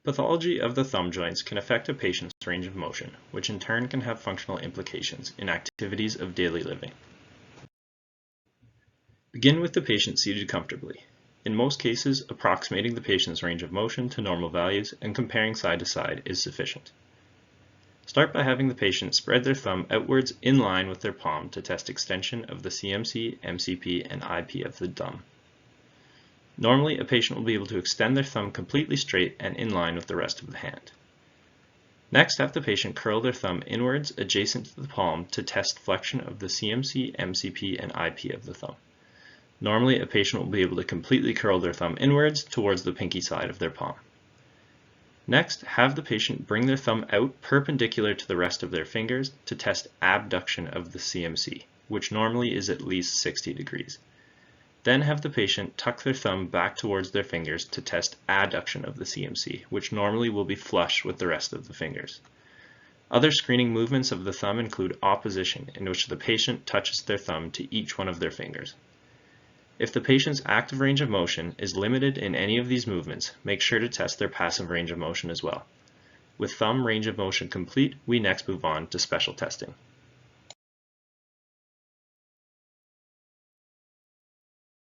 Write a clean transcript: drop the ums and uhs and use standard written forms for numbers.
Pathology of the thumb joints can affect a patient's range of motion, which in turn can have functional implications in activities of daily living. Begin with the patient seated comfortably. In most cases, approximating the patient's range of motion to normal values and comparing side to side is sufficient. Start by having the patient spread their thumb outwards in line with their palm to test extension of the CMC, MCP, and IP of the thumb. Normally, a patient will be able to extend their thumb completely straight and in line with the rest of the hand. Next, have the patient curl their thumb inwards adjacent to the palm to test flexion of the CMC, MCP, and IP of the thumb. Normally, a patient will be able to completely curl their thumb inwards towards the pinky side of their palm. Next, have the patient bring their thumb out perpendicular to the rest of their fingers to test abduction of the CMC, which normally is at least 60 degrees. Then have the patient tuck their thumb back towards their fingers to test adduction of the CMC, which normally will be flush with the rest of the fingers. Other screening movements of the thumb include opposition, in which the patient touches their thumb to each one of their fingers. If the patient's active range of motion is limited in any of these movements, make sure to test their passive range of motion as well. With thumb range of motion complete, we next move on to special testing.